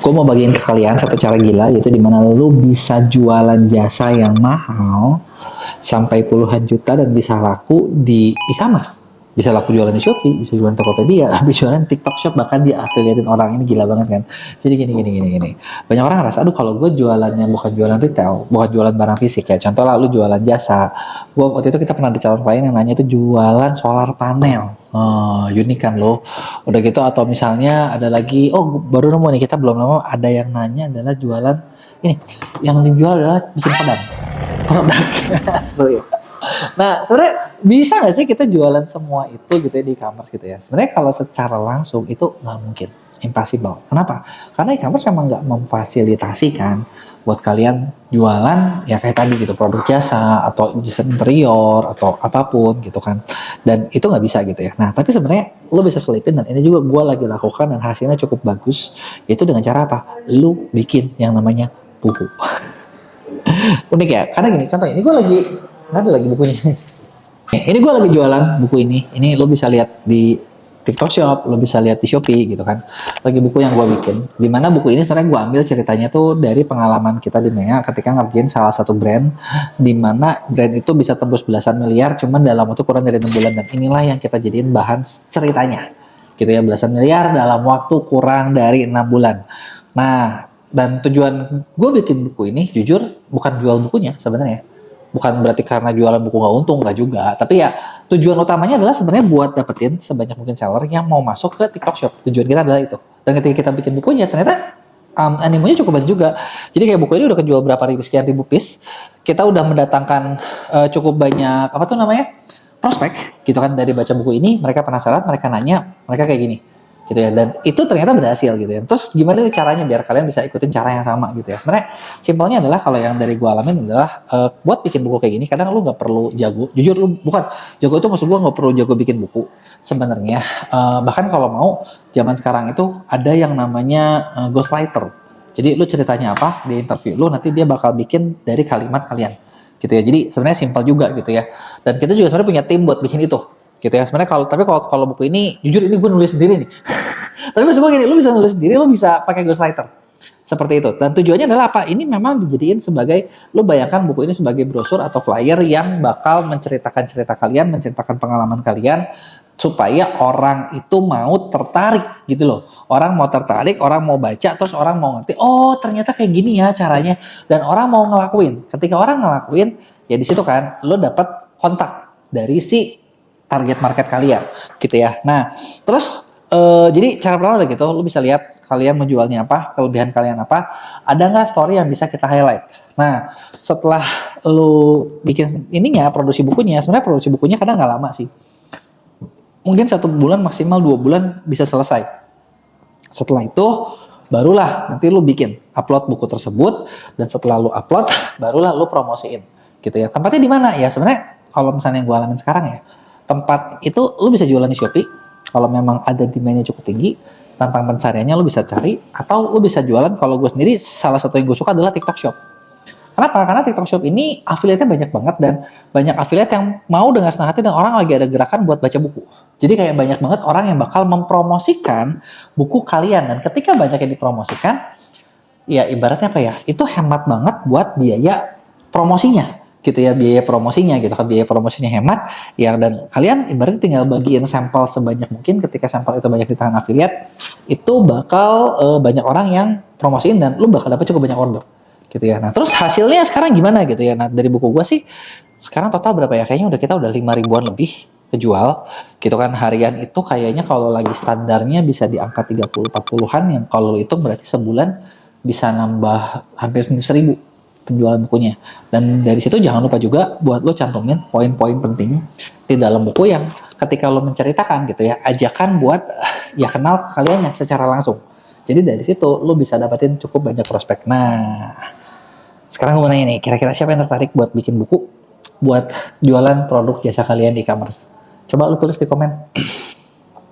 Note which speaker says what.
Speaker 1: gue mau bagiin ke kalian satu cara gila, yaitu dimana lu bisa jualan jasa yang mahal sampai puluhan juta dan bisa laku di e-commerce. Bisa laku jualan di Shopee, bisa jualan Tokopedia, habis jualan TikTok Shop, bahkan dia affiliatein orang. Ini gila banget kan. Jadi gini. Banyak orang ngerasa, aduh kalau gue jualannya bukan jualan retail, bukan jualan barang fisik ya. Contoh lah lu jualan jasa. Waktu itu kita pernah di calon klien yang nanya itu jualan solar panel. Oh, unik kan lo. Udah gitu atau misalnya ada lagi, oh baru nemu nih, kita belum lama ada yang nanya adalah jualan ini. Yang dijual adalah bikin padang. Produknya asli ya. Nah, sebenarnya bisa nggak sih kita jualan semua itu gitu ya di e-commerce gitu ya? Sebenarnya kalau secara langsung itu nggak mungkin, impossible. Kenapa? Karena e-commerce memang nggak memfasilitasi kan buat kalian jualan ya kayak tadi gitu, produk jasa atau jasa interior atau apapun gitu kan. Dan itu nggak bisa gitu ya. Nah, tapi sebenarnya lo bisa selipin, dan ini juga gue lagi lakukan dan hasilnya cukup bagus. Itu dengan cara apa? Lo bikin yang namanya buku. Unik ya, karena gini, contohnya ini gue lagi ada lagi bukunya. Ini gue lagi jualan buku ini. Ini lo bisa lihat di TikTok Shop, lo bisa lihat di Shopee gitu kan. Lagi buku yang gue bikin. Dimana buku ini sebenarnya gue ambil ceritanya tuh dari pengalaman kita di Mea ketika ngerjain salah satu brand, dimana brand itu bisa tembus belasan miliar cuman dalam waktu kurang dari 6 bulan. Dan inilah yang kita jadiin bahan ceritanya. Gitu ya, belasan miliar dalam waktu kurang dari 6 bulan. Nah, dan tujuan gue bikin buku ini jujur bukan jual bukunya sebenarnya. Bukan berarti karena jualan buku nggak untung, nggak juga. Tapi ya tujuan utamanya adalah sebenarnya buat dapetin sebanyak mungkin seller yang mau masuk ke TikTok Shop. Tujuan kita adalah itu. Dan ketika kita bikin bukunya, ternyata animonya cukup banyak juga. Jadi kayak buku ini udah kejual berapa sekian ribu piece. Kita udah mendatangkan cukup banyak, apa tuh namanya, prospek gitu kan. Dari baca buku ini, mereka penasaran, mereka nanya, mereka kayak gini. Gitu ya, dan itu ternyata berhasil gitu ya. Terus gimana caranya biar kalian bisa ikutin cara yang sama gitu ya. Sebenarnya simpelnya adalah kalau yang dari gua alamin adalah buat bikin buku kayak gini kadang lu nggak perlu jago, jujur lu bukan jago itu maksud gua nggak perlu jago bikin buku sebenarnya. Bahkan kalau mau zaman sekarang itu ada yang namanya ghostwriter. Jadi lu ceritanya apa di interview lu, nanti dia bakal bikin dari kalimat kalian gitu ya. Jadi sebenarnya simpel juga gitu ya. Dan kita juga sebenarnya punya tim buat bikin itu gitu ya. Sebenarnya kalau buku ini jujur ini gue nulis sendiri nih. Tapi maksud gue gini, lu bisa nulis sendiri, lu bisa pakai ghostwriter. Seperti itu. Dan tujuannya adalah apa? Ini memang dijadiin sebagai, lu bayangkan buku ini sebagai brosur atau flyer yang bakal menceritakan cerita kalian, menceritakan pengalaman kalian, supaya orang itu mau tertarik gitu loh. Orang mau tertarik, orang mau baca, terus orang mau ngerti, oh ternyata kayak gini ya caranya. Dan orang mau ngelakuin. Ketika orang ngelakuin, ya di situ kan, lu dapat kontak dari si target market kalian gitu ya. Nah, terus jadi cara pertama udah gitu, lu bisa lihat kalian menjualnya apa, kelebihan kalian apa, ada nggak story yang bisa kita highlight. Nah, setelah lu bikin ininya, produksi bukunya, sebenarnya produksi bukunya kadang nggak lama sih. Mungkin 1 bulan maksimal 2 bulan bisa selesai. Setelah itu barulah nanti lu bikin upload buku tersebut, dan setelah lu upload barulah lu promosiin gitu ya. Tempatnya di mana ya? Sebenarnya kalau misalnya yang gue alamin sekarang ya, tempat itu lu bisa jualan di Shopee kalau memang ada demand-nya cukup tinggi, tentang pencariannya lu bisa cari, atau lu bisa jualan. Kalau gue sendiri salah satu yang gue suka adalah TikTok Shop. Kenapa? Karena TikTok Shop ini affiliate-nya banyak banget, dan banyak affiliate yang mau dengan senang hati, dan orang lagi ada gerakan buat baca buku. Jadi kayak banyak banget orang yang bakal mempromosikan buku kalian, dan ketika banyak yang dipromosikan, ya ibaratnya apa ya, itu hemat banget buat biaya promosinya gitu ya, biaya promosinya gitu kan, biaya promosinya hemat ya. Dan kalian ibaratnya tinggal bagiin sampel sebanyak mungkin. Ketika sampel itu banyak di tangan affiliate, itu bakal banyak orang yang promosiin, dan lu bakal dapat cukup banyak order gitu ya. Nah terus hasilnya sekarang gimana gitu ya. Nah dari buku gua sih sekarang total berapa ya, kayaknya kita udah 5 ribuan lebih kejual gitu kan. Harian itu kayaknya kalau lagi standarnya bisa di angka 30-40an, yang kalau itu berarti sebulan bisa nambah hampir 1.000 penjualan bukunya. Dan dari situ jangan lupa juga buat lo cantumin poin-poin penting di dalam buku yang ketika lo menceritakan gitu ya, ajakan buat ya kenal kalian yang secara langsung. Jadi dari situ lo bisa dapetin cukup banyak prospek. Nah, sekarang gue mau nanya nih, kira-kira siapa yang tertarik buat bikin buku buat jualan produk jasa kalian di e-commerce? Coba lo tulis di komen.